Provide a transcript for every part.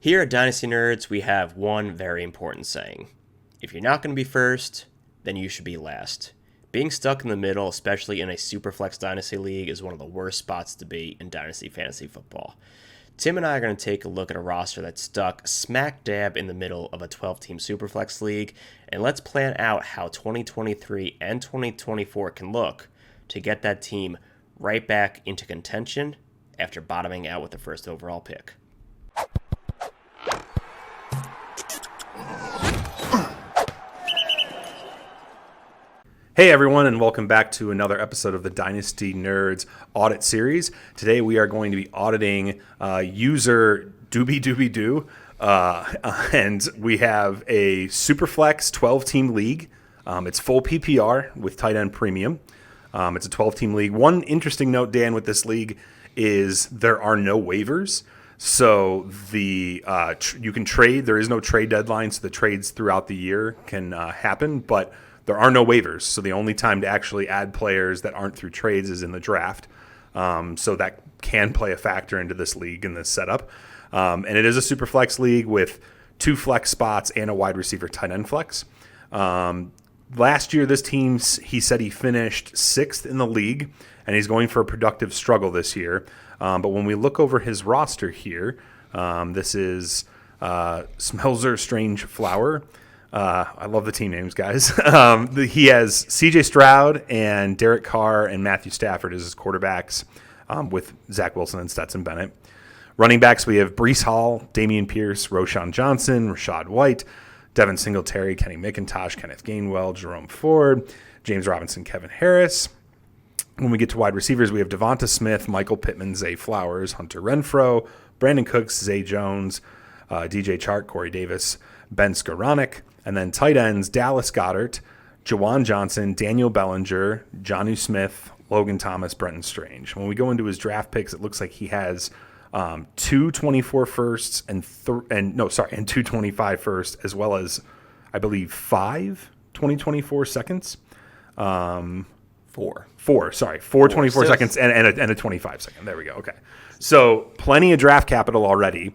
Here at Dynasty Nerds, we have one very important saying. If you're not going to be first, then you should be last. Being stuck in the middle, especially in a Superflex Dynasty League, is one of the worst spots to be in Dynasty Fantasy Football. Tim and I are going to take a look at a roster that's stuck smack dab in the middle of a 12-team Superflex League, and let's plan out how 2023 and 2024 can look to get that team right back into contention after bottoming out with the first overall pick. Hey everyone, and welcome back to another episode of the Dynasty Nerds Audit Series. Today we are going to be auditing user Doobiedoobiedo, and we have a Superflex 12-team league. It's full PPR with tight end premium. It's a 12-team league. One interesting note, Dan, with this league is there are no waivers. So you can trade. There is no trade deadline, so the trades throughout the year can happen, but there are no waivers, so the only time to actually add players that aren't through trades is in the draft. So that can play a factor into this league and this setup. And it is a super flex league with 2 flex spots and a wide receiver tight end flex. Last year, this team, he said he finished 6th in the league, and he's going for a productive struggle this year. But when we look over his roster here, this is Smelzer Strange Flower. I love the team names, guys. He has C.J. Stroud and Derek Carr and Matthew Stafford as his quarterbacks, with Zach Wilson and Stetson Bennett. Running backs, we have Breece Hall, Dameon Pierce, Roshan Johnson, Rashad White, Devin Singletary, Kenny McIntosh, Kenneth Gainwell, Jerome Ford, James Robinson, Kevin Harris. When we get to wide receivers, we have Devonta Smith, Michael Pittman, Zay Flowers, Hunter Renfrow, Brandon Cooks, Zay Jones, DJ Chark, Corey Davis, Ben Skoranek. And then tight ends, Dallas Goedert, Jawan Johnson, Daniel Bellinger, Jonnu Smith, Logan Thomas, Brenton Strange. When we go into his draft picks, it looks like he has 2 24 firsts and 2 25 firsts, as well as, I believe, 5 2024 seconds. 4 24 seconds and a 25 second. There we go. Okay. So plenty of draft capital already.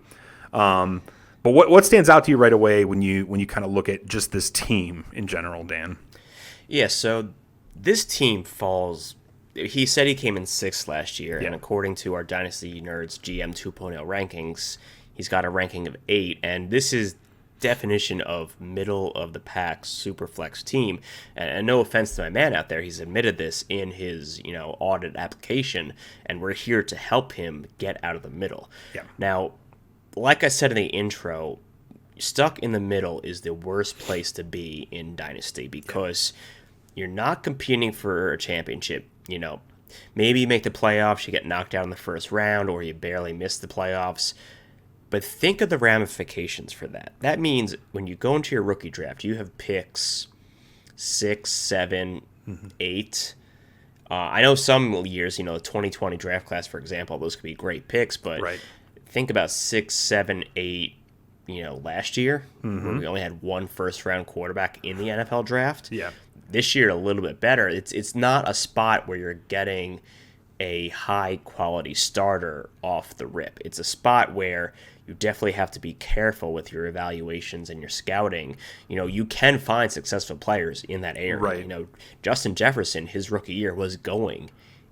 But what stands out to you right away when you kind of look at just this team in general, Dan? Yeah, so this team falls. He said he came in 6th last year, and according to our Dynasty Nerds GM 2.0 rankings, he's got a ranking of 8, and this is definition of middle of the pack superflex team. And no offense to my man out there, he's admitted this in his audit application, and we're here to help him get out of the middle. Yeah. Now, like I said in the intro, stuck in the middle is the worst place to be in Dynasty because you're not competing for a championship. Maybe you make the playoffs, you get knocked out in the first round, or you barely miss the playoffs. But think of the ramifications for that. That means when you go into your rookie draft, you have picks 6, 7, 8. I know some years, the 2020 draft class, for example, those could be great picks, but think about 6, 7, 8, last year, where we only had 1 first-round quarterback in the NFL draft. Yeah. This year, a little bit better. It's not a spot where you're getting a high-quality starter off the rip. It's a spot where you definitely have to be careful with your evaluations and your scouting. You can find successful players in that area. Right. Justin Jefferson, his rookie year, was going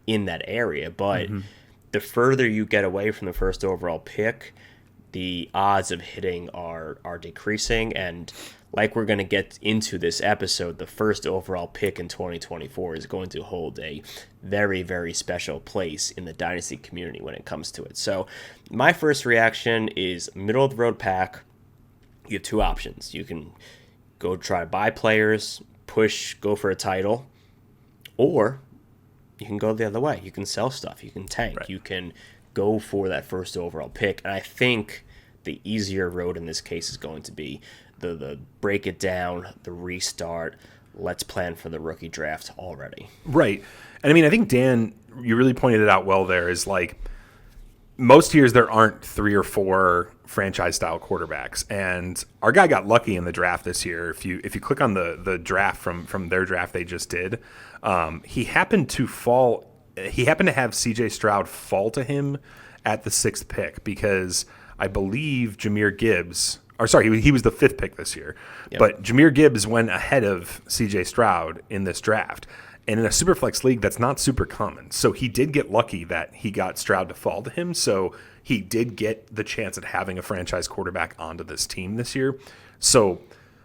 in that area, but the further you get away from the first overall pick, the odds of hitting are decreasing. And like we're going to get into this episode, the first overall pick in 2024 is going to hold a very, very special place in the Dynasty community when it comes to it. So my first reaction is middle of the road pack. You have 2 options. You can go try to buy players, go for a title, or you can go the other way. You can sell stuff. You can tank. Right. You can go for that first overall pick. And I think the easier road in this case is going to be the break it down, the restart. Let's plan for the rookie draft already. Right. And I mean, I think, Dan, you really pointed it out well there, is like most years there aren't 3 or 4 franchise-style quarterbacks. And our guy got lucky in the draft this year. If you click on the draft from their draft they just did, he happened to have C.J. Stroud fall to him at the 6th pick because I believe Jahmyr Gibbs, or sorry, he was the 5th pick this year. Yep. But Jahmyr Gibbs went ahead of C.J. Stroud in this draft. And in a Superflex league, that's not super common. So he did get lucky that he got Stroud to fall to him. So he did get the chance at having a franchise quarterback onto this team this year. So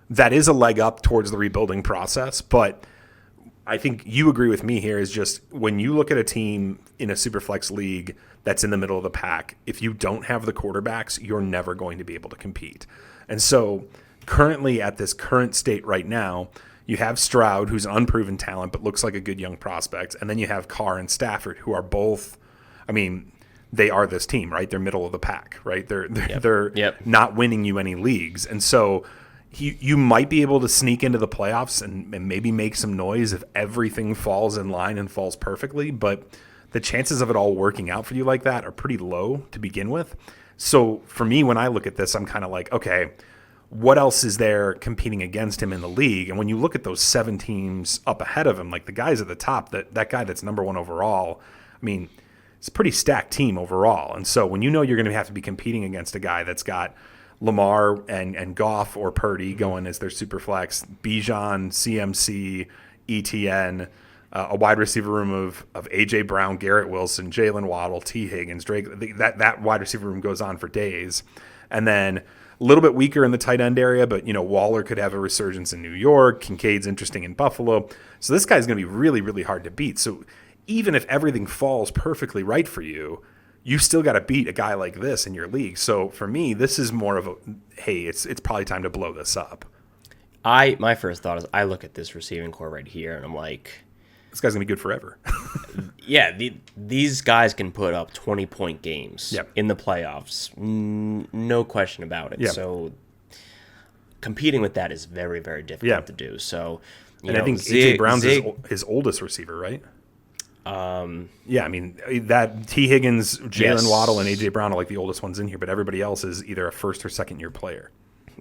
that is a leg up towards the rebuilding process. But I think you agree with me here is just when you look at a team in a Superflex league that's in the middle of the pack, if you don't have the quarterbacks, you're never going to be able to compete. And so currently at this current state right now, you have Stroud, who's an unproven talent but looks like a good young prospect, and then you have Carr and Stafford, who are both, I mean, they are this team, right? They're middle of the pack, right? They're not winning you any leagues. And so you might be able to sneak into the playoffs and maybe make some noise if everything falls in line and falls perfectly, but the chances of it all working out for you like that are pretty low to begin with. So for me, when I look at this, I'm kind of like, okay, what else is there competing against him in the league? And when you look at those 7 teams up ahead of him, like the guys at the top, that guy that's number 1 overall, I mean, it's a pretty stacked team overall. And so when you know you're going to have to be competing against a guy that's got Lamar and Goff or Purdy going as their super flex, Bijan, CMC, ETN, a wide receiver room of A.J. Brown, Garrett Wilson, Jalen Waddle, T. Higgins, Drake, that wide receiver room goes on for days. And then a little bit weaker in the tight end area, but, Waller could have a resurgence in New York. Kincaid's interesting in Buffalo. So this guy's going to be really, really hard to beat. So even if everything falls perfectly right for you, you still got to beat a guy like this in your league. So for me, this is more of a, hey, it's probably time to blow this up. My first thought is I look at this receiving core right here, and I'm like, this guy's going to be good forever. Yeah, these guys can put up 20-point games in the playoffs. No question about it. Yep. So competing with that is very, very difficult to do. So, I think A.J. Brown's his oldest receiver, right? Yeah, I mean, that T. Higgins, Jalen Waddle, and A.J. Brown are like the oldest ones in here, but everybody else is either a first or second year player.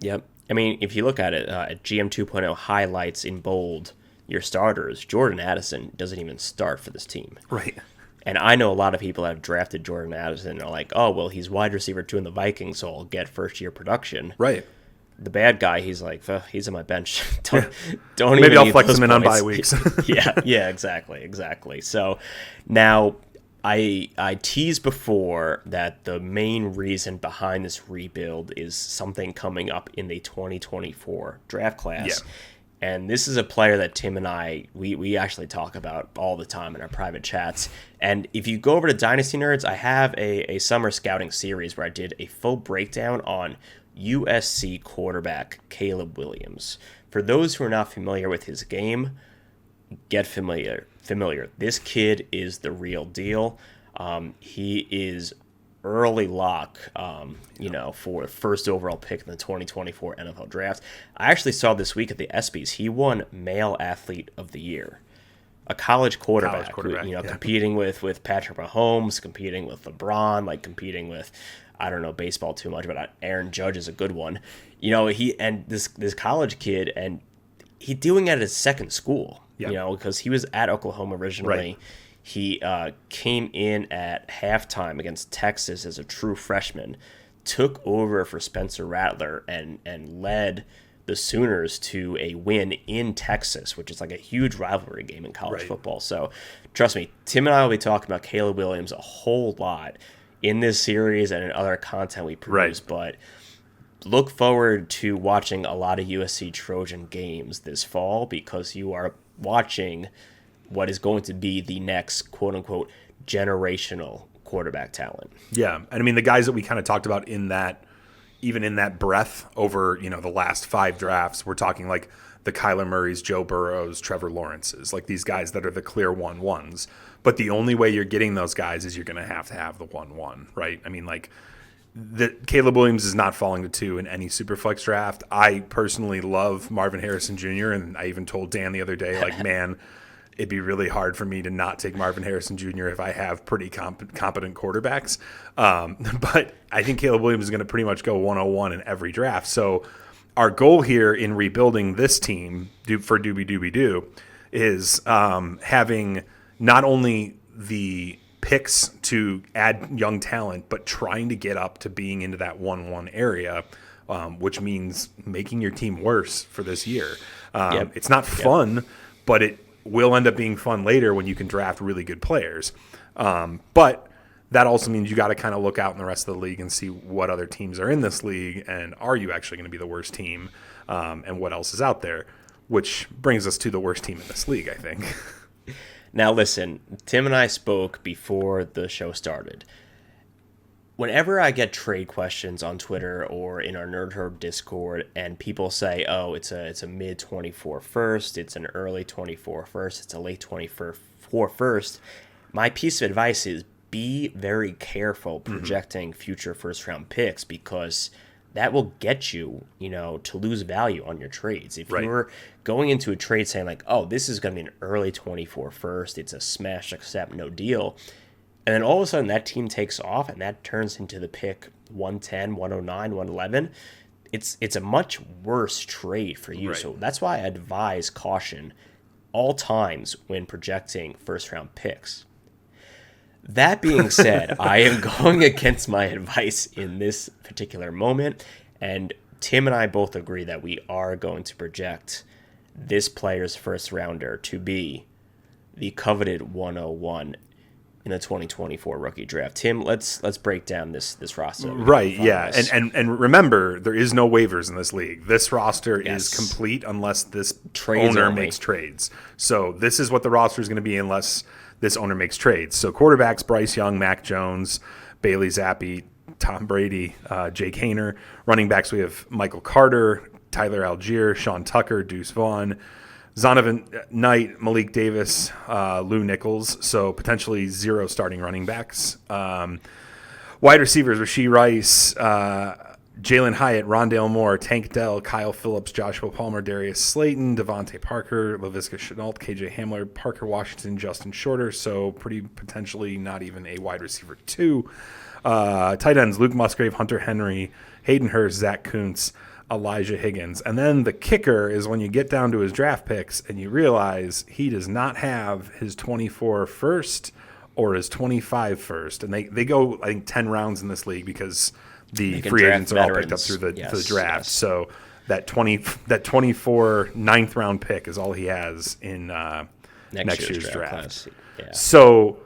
Yep. I mean, if you look at it, at GM 2.0 highlights in bold, your starters, Jordan Addison doesn't even start for this team. Right. And I know a lot of people have drafted Jordan Addison and are like, oh, well, he's wide receiver 2 in the Vikings, so I'll get first-year production. Right. The bad guy, he's like, he's on my bench. Don't Maybe even I'll flex him in on bye weeks. yeah, exactly. So now I teased before that the main reason behind this rebuild is something coming up in the 2024 draft class. Yeah. And this is a player that Tim and I, we actually talk about all the time in our private chats. And if you go over to Dynasty Nerds, I have a summer scouting series where I did a full breakdown on USC quarterback Caleb Williams. For those who are not familiar with his game, get familiar. This kid is the real deal. He is early lock, for first overall pick in the 2024 NFL Draft. I actually saw this week at the ESPYs, he won Male Athlete of the Year. A college quarterback who, competing with Patrick Mahomes, competing with LeBron, competing with, I don't know baseball too much, but Aaron Judge is a good one. This college kid, and he doing it at his second school, because he was at Oklahoma originally. Right. He came in at halftime against Texas as a true freshman, took over for Spencer Rattler, and led the Sooners to a win in Texas, which is like a huge rivalry game in college football. So trust me, Tim and I will be talking about Caleb Williams a whole lot in this series and in other content we produce. But look forward to watching a lot of USC Trojan games this fall, because you are watching what is going to be the next quote-unquote generational quarterback talent. Yeah, and I mean the guys that we kind of talked about in that, even in that breath over, the last 5 drafts, we're talking like the Kyler Murrays, Joe Burrows, Trevor Lawrences, like these guys that are the clear 1-1s. But the only way you're getting those guys is you're going to have the 1-1, right? I mean, Caleb Williams is not falling to 2 in any Superflex draft. I personally love Marvin Harrison Jr., and I even told Dan the other day, man, it'd be really hard for me to not take Marvin Harrison Jr. if I have pretty competent quarterbacks. But I think Caleb Williams is going to pretty much go 101 in every draft. So our goal here in rebuilding this team for Doobiedoobiedo is having not only the picks to add young talent, but trying to get up to being into that 1-1 area, which means making your team worse for this year. It's not fun, but it will end up being fun later when you can draft really good players. But that also means you got to kind of look out in the rest of the league and see what other teams are in this league, and are you actually going to be the worst team, and what else is out there, which brings us to the worst team in this league, I think. Now, listen, Tim and I spoke before the show started. Whenever I get trade questions on Twitter or in our Nerd Herb Discord, and people say, "Oh, it's a mid 24 first, it's an early 24 first, it's a late 24 first," my piece of advice is be very careful projecting future first round picks, because that will get you, to lose value on your trades. If you're going into a trade saying like, "Oh, this is going to be an early 24 first, it's a smash accept, no deal," and then all of a sudden that team takes off and that turns into the pick 110, 109, 111, it's a much worse trade for you. So that's why I advise caution all times when projecting first round picks. That being said, I am going against my advice in this particular moment, and Tim and I both agree that we are going to project this player's first rounder to be the coveted 101 in the 2024 rookie draft. Tim, let's break down this roster. Right, yeah. And remember, there is no waivers in this league. This roster is complete unless this owner makes trades. So this is what the roster is going to be unless this owner makes trades. So quarterbacks, Bryce Young, Mac Jones, Bailey Zappi, Tom Brady, Jake Haener. Running backs, we have Michael Carter, Tyler Algier, Sean Tucker, Deuce Vaughn, Zonovan Knight, Malik Davis, Lou Nichols. So potentially 0 starting running backs. Wide receivers, Rashee Rice, Jalen Hyatt, Rondale Moore, Tank Dell, Kyle Phillips, Joshua Palmer, Darius Slayton, Devontae Parker, Laviska Shenault, KJ Hamler, Parker Washington, Justin Shorter. So pretty potentially not even a wide receiver 2. Tight ends, Luke Musgrave, Hunter Henry, Hayden Hurst, Zach Kuntz, Elijah Higgins. And then the kicker is when you get down to his draft picks and you realize he does not have his 24 first or his 25 first. And they go, I think, 10 rounds in this league because the free agents are all picked up through the draft. Yes. So that 24 ninth round pick is all he has in next year's draft. Yeah. So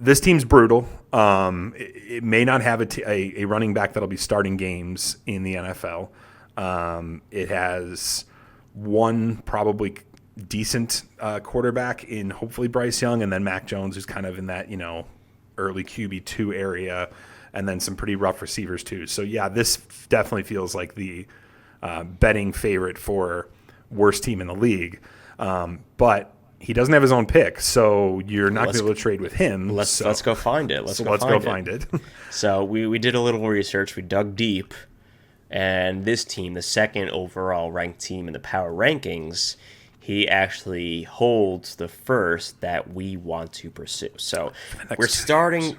this team's brutal. It may not have a running back that'll be starting games in the NFL. It has one probably decent quarterback in hopefully Bryce Young, and then Mac Jones, who's kind of in that early QB2 area, and then some pretty rough receivers too. So yeah, this definitely feels like the betting favorite for worst team in the league. But he doesn't have his own pick, so you're not going to be able to trade with him. Let's go find it. Let's go find it. So we did a little research. We dug deep, and this team, the second overall ranked team in the power rankings, he actually holds the first that we want to pursue. So we're starting,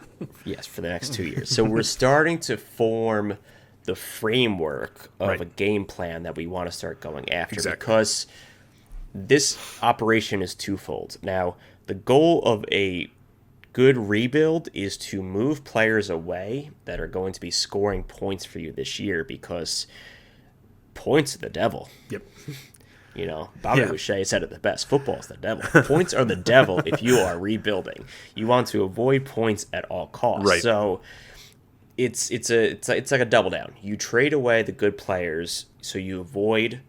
for the next 2 years. So we're starting to form the framework of a game plan that we want to start going after, because this operation is twofold. Now, the goal of a good rebuild is to move players away that are going to be scoring points for you this year, because points are the devil. Yep. Bobby Boucher said it the best. Football is the devil. Points are the devil if you are rebuilding. You want to avoid points at all costs. Right. So it's like a double down. You trade away the good players so you avoid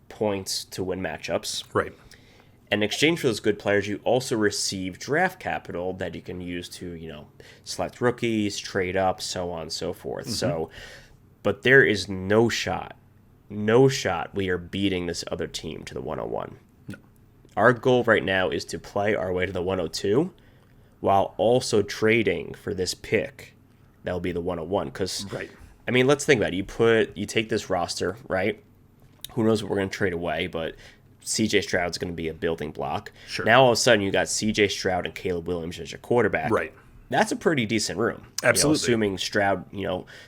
points to win matchups. Right. And in exchange for those good players, you also receive draft capital that you can use to, select rookies, trade up, so on and so forth. Mm-hmm. So, but there is no shot we are beating this other team to the 101. No. Our goal right now is to play our way to the 102 while also trading for this pick that will be the 101. Because, let's think about it. You take this roster, right? Who knows what we're going to trade away, but C.J. Stroud's going to be a building block. Sure. Now all of a sudden you got C.J. Stroud and Caleb Williams as your quarterback. Right. That's a pretty decent room. Absolutely. Assuming Stroud,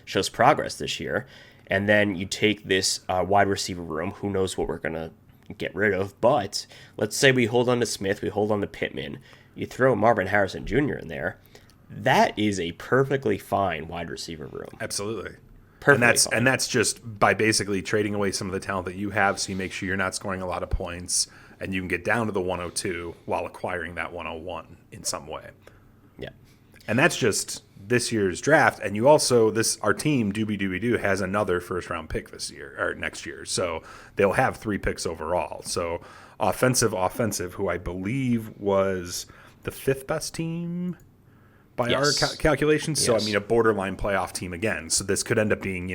shows progress this year. And then you take this wide receiver room. Who knows what we're going to get rid of. But let's say we hold on to Smith. We hold on to Pittman. You throw Marvin Harrison Jr. in there. that is a perfectly fine wide receiver room. Absolutely. Perfectly fine. And that's just by basically trading away some of the talent that you have, so you make sure you're not scoring a lot of points and you can get down to the 102 while acquiring that 101 in some way. Yeah. And that's just this year's draft. And you also, our team, Doobiedoobiedo, has another first round pick this year or next year. So they'll have 3 picks overall. So offensive, who I believe was the 5th best team by our calculations. So, I mean, a borderline playoff team again. So this could end up being,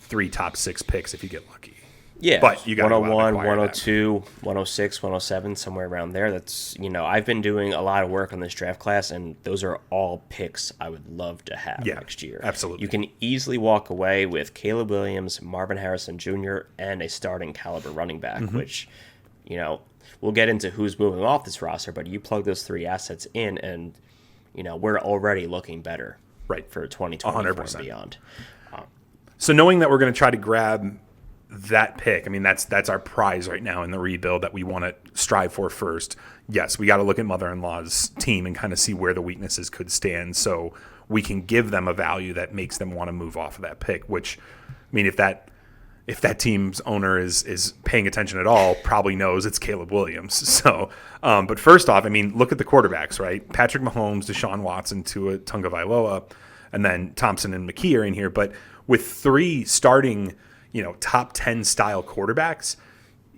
3 top 6 picks if you get lucky. Yeah, but you got 101, 102, 106, 107, somewhere around there. That's, I've been doing a lot of work on this draft class, and those are all picks I would love to have next year. Absolutely. You can easily walk away with Caleb Williams, Marvin Harrison Jr., and a starting caliber running back, which, we'll get into who's moving off this roster, but you plug those 3 assets in, and, we're already looking better for 2024 and beyond. So knowing that we're going to try to grab that pick, I mean, that's our prize right now in the rebuild that we want to strive for first. Yes, we got to look at mother-in-law's team and kind of see where the weaknesses could stand so we can give them a value that makes them want to move off of that pick, which, I mean, if that team's owner is paying attention at all, probably knows it's Caleb Williams. So, but first off, I mean, look at the quarterbacks, right? Patrick Mahomes, Deshaun Watson, Tua Tagovailoa, and then Thompson and McKee are in here. But with 3 starting top 10 style quarterbacks,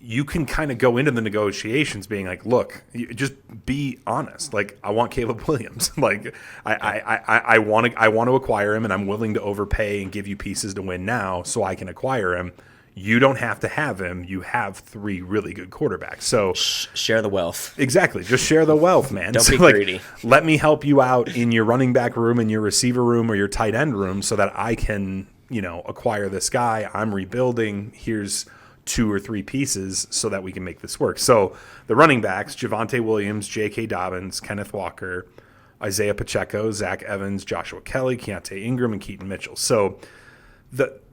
you can kind of go into the negotiations being like, look, just be honest. Like, I want Caleb Williams. Like, I want to acquire him, and I'm willing to overpay and give you pieces to win now so I can acquire him. You don't have to have him. You have 3 really good quarterbacks. So share the wealth. Exactly. Just share the wealth, man. Don't be greedy. Let me help you out in your running back room, in your receiver room, or your tight end room so that I can acquire this guy. I'm rebuilding. Here's 2 or 3 pieces so that we can make this work. So the running backs, Javonte Williams, J.K. Dobbins, Kenneth Walker, Isaiah Pacheco, Zach Evans, Joshua Kelly, Keontae Ingram, and Keaton Mitchell. So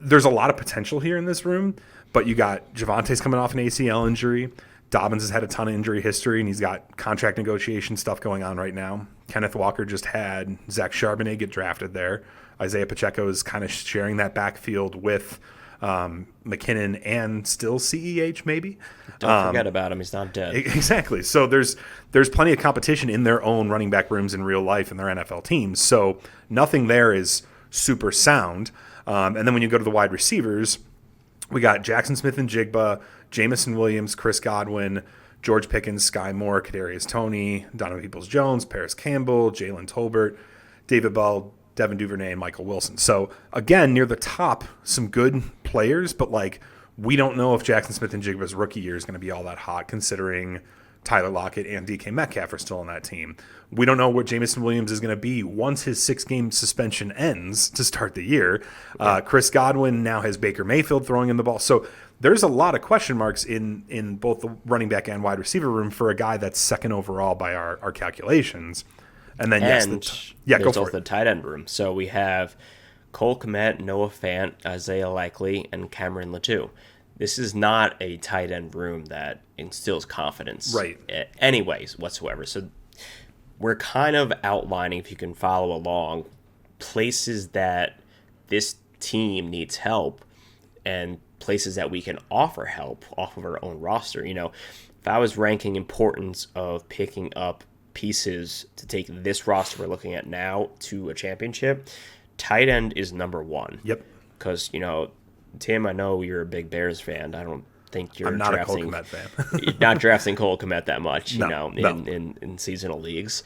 there's a lot of potential here in this room, but you got Javonte's coming off an ACL injury. Dobbins has had a ton of injury history, and he's got contract negotiation stuff going on right now. Kenneth Walker just had Zach Charbonnet get drafted there. Isaiah Pacheco is kind of sharing that backfield with McKinnon and still CEH maybe. Don't forget about him. He's not dead. Exactly. So there's plenty of competition in their own running back rooms in real life in their NFL teams. So nothing there is super sound. And then when you go to the wide receivers, we got Jackson Smith and Jigba, Jamison Williams, Chris Godwin, George Pickens, Sky Moore, Kadarius Toney, Donovan Peoples-Jones, Paris Campbell, Jalen Tolbert, David Bell, Devin Duvernay, and Michael Wilson. So, again, near the top, some good players, but, we don't know if Jackson Smith and Jigba's rookie year is going to be all that hot, considering Tyler Lockett and DK Metcalf are still on that team. We don't know what Jamison Williams is going to be once his 6-game suspension ends to start the year. Chris Godwin now has Baker Mayfield throwing in the ball. So, there's a lot of question marks in both the running back and wide receiver room for a guy that's 2nd overall by our calculations. And then, go for it. The tight end room. So we have Cole Kmet, Noah Fant, Isaiah Likely, and Cameron Latou. This is not a tight end room that instills confidence anyways whatsoever. So we're kind of outlining, if you can follow along, places that this team needs help and places that we can offer help off of our own roster. If I was ranking importance of picking up pieces to take this roster we're looking at now to a championship, tight end is number 1. Yep. Because, Tim, I know you're a big Bears fan. I don't think you're I'm not a Cole Kmet fan. You're not drafting Cole Kmet that much, No. in seasonal leagues.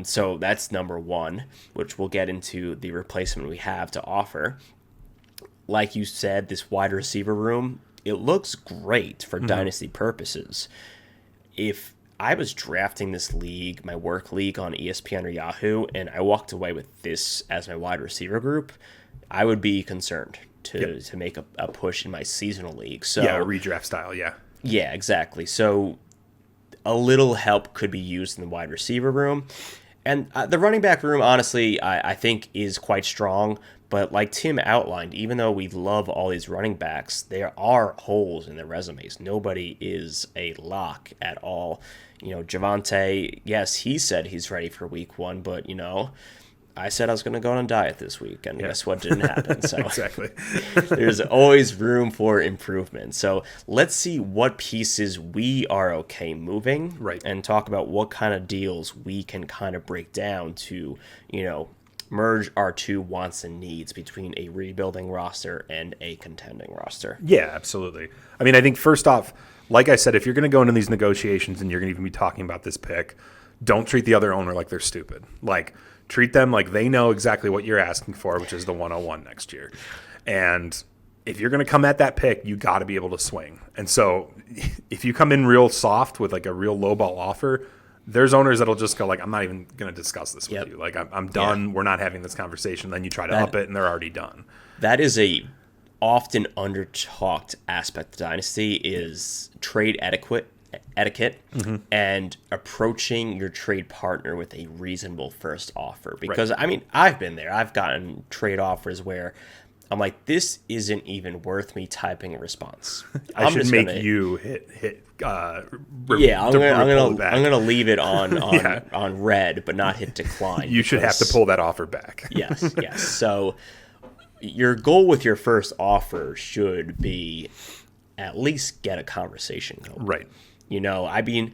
So that's number 1, which we'll get into the replacement we have to offer. Like you said, this wide receiver room, it looks great for dynasty purposes. If I was drafting this league, my work league on ESPN or Yahoo, and I walked away with this as my wide receiver group, I would be concerned to make a push in my seasonal league. So a redraft style, yeah. Yeah, exactly. So a little help could be used in the wide receiver room. And the running back room, honestly, I think is quite strong. But like Tim outlined, even though we love all these running backs, there are holes in their resumes. Nobody is a lock at all. Javonte, yes, he said he's ready for week 1, but, I said I was going to go on a diet this week, and guess what didn't happen? So Exactly. there's always room for improvement. So let's see what pieces we are okay moving, Right. and talk about what kind of deals we can kind of break down to, merge our two wants and needs between a rebuilding roster and a contending roster. Yeah, absolutely. I mean, I think first off, like I said, if you're going to go into these negotiations and you're going to even be talking about this pick, don't treat the other owner like they're stupid. Like, treat them like they know exactly what you're asking for, which is the 101 next year. And if you're going to come at that pick, you got to be able to swing. And so if you come in real soft with like a real lowball offer, there's owners that'll just go like, I'm not even going to discuss this with you. Like, I'm done. Yeah. We're not having this conversation. Then you try to up it, and they're already done. That is a often under-talked aspect of Dynasty is trade etiquette and approaching your trade partner with a reasonable first offer. Because, I mean, I've been there. I've gotten trade offers where I'm like, this isn't even worth me typing a response. I should make you hit. I'm gonna leave it on red, but not hit decline. You should have to pull that offer back. Yes. So your goal with your first offer should be at least get a conversation going. Right. I mean,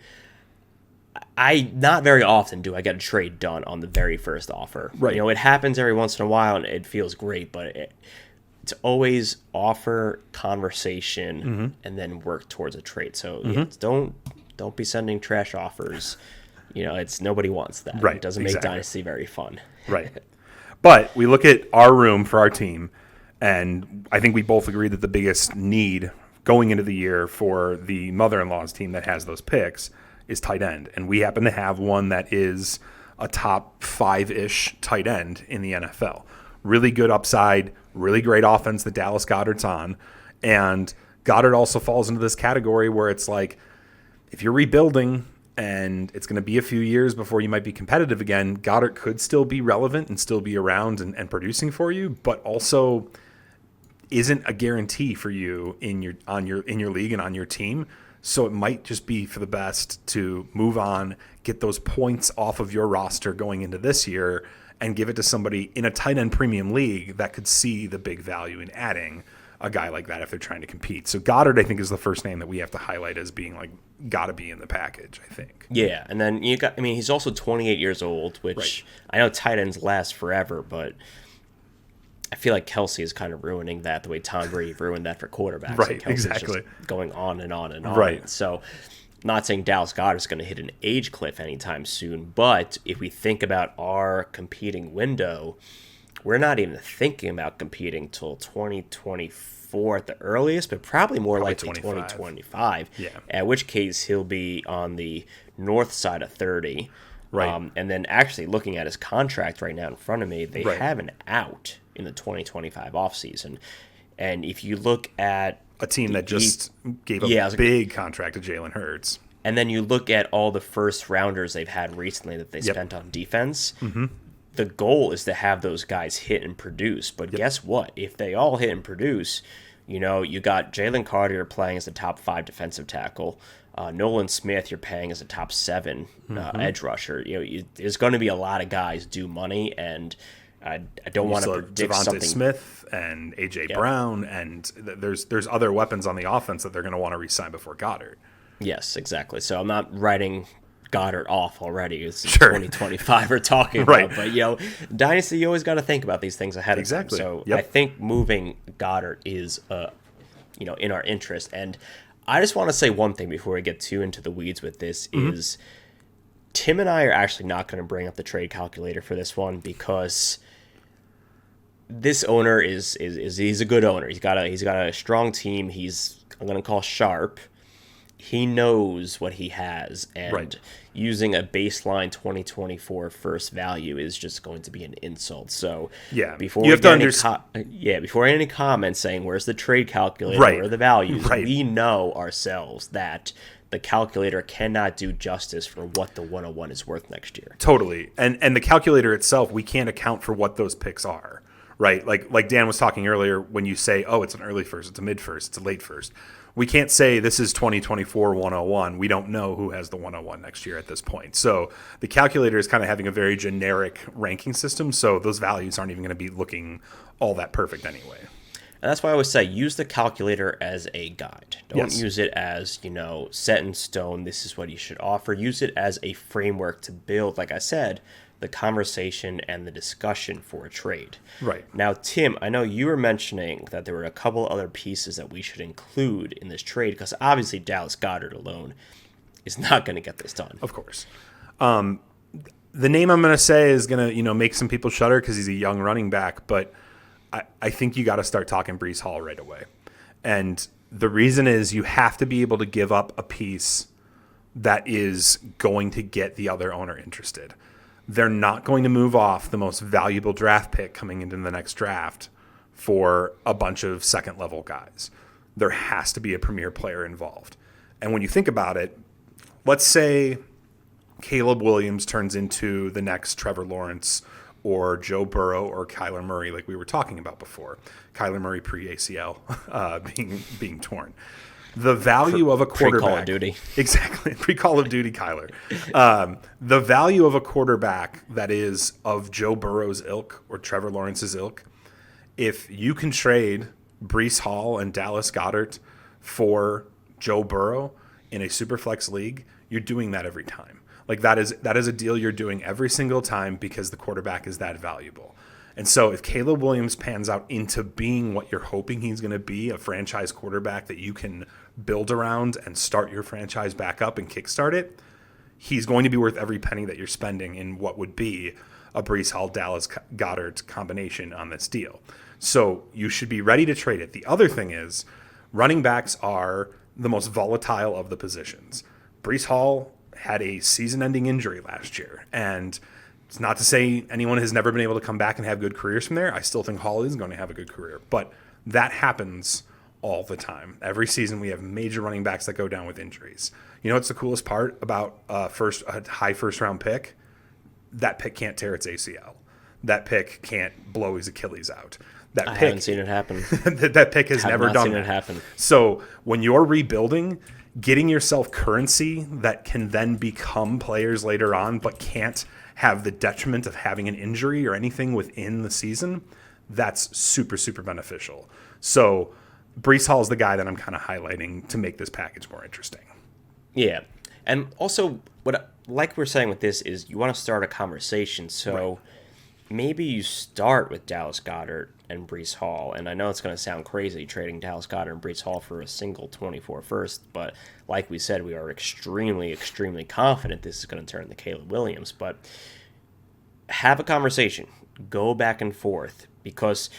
I not very often do I get a trade done on the very first offer. Right. It happens every once in a while, and it feels great, but it's always offer, conversation, and then work towards a trade. So don't be sending trash offers. It's nobody wants that. Right. It doesn't make Dynasty very fun. Right. But we look at our room for our team, and I think we both agree that the biggest need going into the year for the mother-in-law's team that has those picks is tight end. And we happen to have one that is a top 5-ish tight end in the NFL. Really good upside, really great offense that Dallas Goedert's on. And Goedert also falls into this category where it's like, if you're rebuilding and it's going to be a few years before you might be competitive again, Goedert could still be relevant and still be around and producing for you, but also isn't a guarantee for you in your league and on your team. So it might just be for the best to move on, get those points off of your roster going into this year, and give it to somebody in a tight end premium league that could see the big value in adding a guy like that if they're trying to compete. So Goedert, I think, is the first name that we have to highlight as being like got to be in the package, I think. Yeah, and then he's also 28 years old, which I know tight ends last forever, but I feel like Kelsey is kind of ruining that the way Tom Brady ruined that for quarterbacks. Right, like Kelsey's exactly. Just going on and on and on. Right. So not saying Dallas Goedert's going to hit an age cliff anytime soon, but if we think about our competing window, we're not even thinking about competing till 2024 at the earliest, but probably more likely 2025. Yeah. At which case he'll be on the north side of 30. Right. And then actually looking at his contract right now in front of me, they have an out in the 2025 offseason. And if you look at a team that just gave a big contract to Jalen Hurts. And then you look at all the first rounders they've had recently that they spent on defense. Mm-hmm. The goal is to have those guys hit and produce. But guess what? If they all hit and produce, you got Jalen Carter playing as a top 5 defensive tackle. Nolan Smith, you're paying as a top 7 edge rusher. There's going to be a lot of guys due money, and I don't want to predict Devontae something. Smith and A.J. Brown, and there's other weapons on the offense that they're going to want to re-sign before Goedert. Yes, exactly. So I'm not writing Goedert off already. It's 2025 we're talking about. But, Dynasty, you always got to think about these things ahead of time. So I think moving Goedert is, in our interest. And I just want to say one thing before we get too into the weeds with this is Tim and I are actually not going to bring up the trade calculator for this one because this owner is he's a good owner. He's got a strong team. I'm going to call sharp. He knows what he has, and using a baseline 2024 first value is just going to be an insult. So before any comments saying where's the trade calculator, where are the values, we know ourselves that the calculator cannot do justice for what the 101 is worth next year. Totally. And the calculator itself, we can't account for what those picks are, right? Like Dan was talking earlier, when you say, oh, it's an early first, it's a mid first, it's a late first. We can't say this is 2024 101. We don't know who has the 101 next year at this point. So the calculator is kind of having a very generic ranking system. So those values aren't even going to be looking all that perfect anyway. And that's why I always say use the calculator as a guide. Don't Yes. use it as, set in stone, this is what you should offer. Use it as a framework to build, like I said, the conversation and the discussion for a trade. Right. Now, Tim, I know you were mentioning that there were a couple other pieces that we should include in this trade because obviously Dallas Goedert alone is not going to get this done. Of course. The name I'm going to say is going to, make some people shudder because he's a young running back, but I think you got to start talking Breece Hall right away. And the reason is you have to be able to give up a piece that is going to get the other owner interested. They're not going to move off the most valuable draft pick coming into the next draft for a bunch of second-level guys. There has to be a premier player involved. And when you think about it, let's say Caleb Williams turns into the next Trevor Lawrence or Joe Burrow or Kyler Murray, like we were talking about before. Kyler Murray pre-ACL being torn. The value of a quarterback... Pre-Call of Duty. Exactly. Pre-Call of Duty Kyler. The value of a quarterback that is of Joe Burrow's ilk or Trevor Lawrence's ilk, if you can trade Breece Hall and Dallas Goedert for Joe Burrow in a Superflex league, you're doing that every time. Like that is a deal you're doing every single time because the quarterback is that valuable. And so if Caleb Williams pans out into being what you're hoping he's going to be, a franchise quarterback that you can build around and start your franchise back up and kickstart it, he's going to be worth every penny that you're spending in what would be a Breece Hall, Dallas Goedert combination on this deal. So you should be ready to trade it. The other thing is running backs are the most volatile of the positions. Breece Hall had a season-ending injury last year, and it's not to say anyone has never been able to come back and have good careers from there. I still think Hall is going to have a good career, but that happens all the time. Every season we have major running backs that go down with injuries. You know what's the coolest part about a high first-round pick? That pick can't tear its ACL. That pick can't blow his Achilles out. I haven't seen it happen. that pick has never done that. It happen. So when you're rebuilding, getting yourself currency that can then become players later on but can't have the detriment of having an injury or anything within the season, that's super, super beneficial. So Breece Hall is the guy that I'm kind of highlighting to make this package more interesting. Yeah. And also, like we're saying with this is you want to start a conversation. So maybe you start with Dallas Goedert and Breece Hall. And I know it's going to sound crazy trading Dallas Goedert and Breece Hall for a single 24 first, but like we said, we are extremely, extremely confident this is going to turn to Caleb Williams. But have a conversation. Go back and forth, because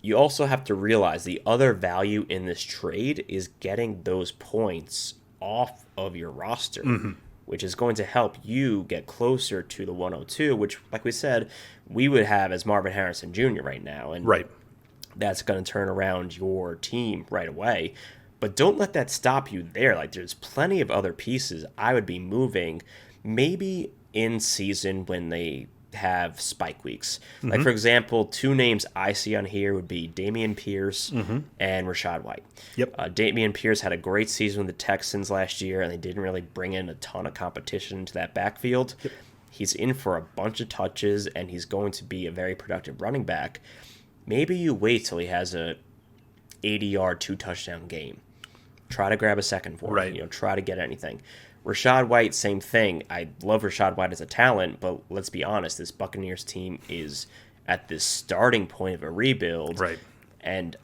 you also have to realize the other value in this trade is getting those points off of your roster, which is going to help you get closer to the 102, which, like we said, we would have as Marvin Harrison Jr. right now. And that's going to turn around your team right away. But don't let that stop you there. Like, there's plenty of other pieces I would be moving, maybe in season when they have spike weeks. Like, for example, two names I see on here would be Dameon Pierce and Rachaad White. Dameon Pierce had a great season with the Texans last year, and they didn't really bring in a ton of competition into that backfield. He's in for a bunch of touches, and he's going to be a very productive running back. Maybe you wait till he has a 80-yard, 2-touchdown game. Try to grab a second for him. Try to get anything. Rachaad White, same thing. I love Rachaad White as a talent, but let's be honest, this Buccaneers team is at this starting point of a rebuild. And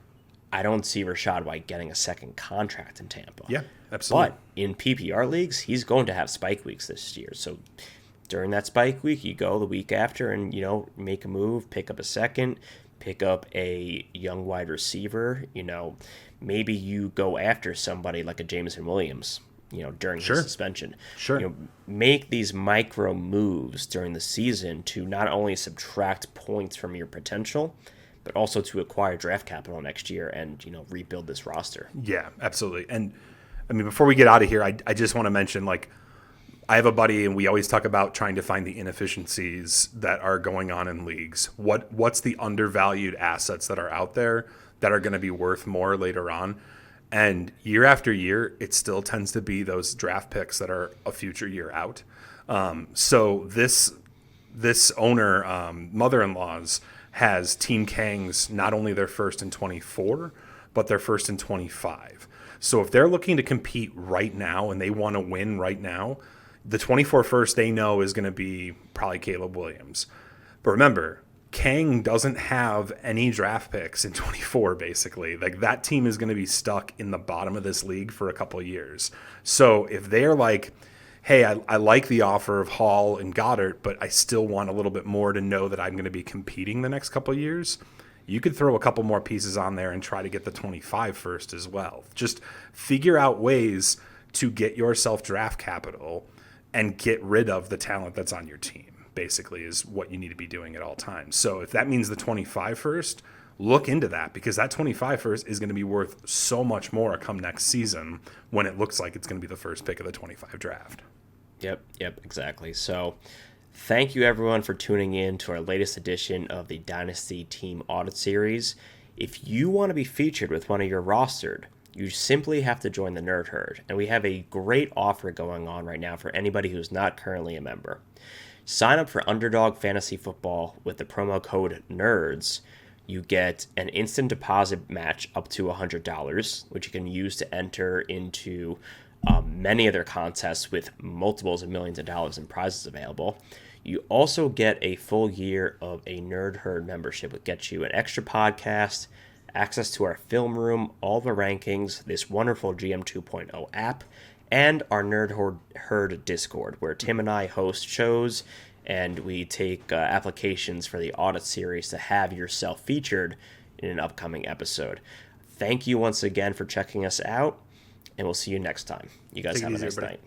I don't see Rachaad White getting a second contract in Tampa. Yeah, absolutely. But in PPR leagues, he's going to have spike weeks this year. So during that spike week, you go the week after and, make a move, pick up a second, pick up a young wide receiver. Maybe you go after somebody like a Jameson Williams, during his suspension. Make these micro moves during the season to not only subtract points from your potential, but also to acquire draft capital next year and, rebuild this roster. Yeah, absolutely. And I mean, before we get out of here, I just want to mention, like, I have a buddy, and we always talk about trying to find the inefficiencies that are going on in leagues. What's the undervalued assets that are out there that are going to be worth more later on? And year after year, it still tends to be those draft picks that are a future year out. So this owner, mother-in-law's, has Team Kang's not only their first in 24, but their first in 25. So if they're looking to compete right now and they want to win right now, the 24 first they know is going to be probably Caleb Williams. But remember, Kang doesn't have any draft picks in 24, basically. Like, that team is going to be stuck in the bottom of this league for a couple of years. So if they're like, hey, I like the offer of Hall and Goddard, but I still want a little bit more to know that I'm going to be competing the next couple of years, you could throw a couple more pieces on there and try to get the 25 first as well. Just figure out ways to get yourself draft capital and get rid of the talent that's on your team, basically, is what you need to be doing at all times. So if that means the 25 first, look into that, because that 25 first is going to be worth so much more come next season when it looks like it's going to be the first pick of the 25 draft. Yep, exactly. So thank you, everyone, for tuning in to our latest edition of the Dynasty Team Audit Series. If you want to be featured with one of your rostered, you simply have to join the Nerd Herd, and we have a great offer going on right now for anybody who's not currently a member. Sign up for Underdog Fantasy Football with the promo code NERDS. You get an instant deposit match up to $100, which you can use to enter into many other contests with multiples of millions of dollars in prizes available. You also get a full year of a Nerd Herd membership, which gets you an extra podcast, access to our film room, all the rankings, this wonderful GM 2.0 app, and our Nerd Herd Discord, where Tim and I host shows and we take applications for the audit series to have yourself featured in an upcoming episode. Thank you once again for checking us out, and we'll see you next time. You guys have a nice night.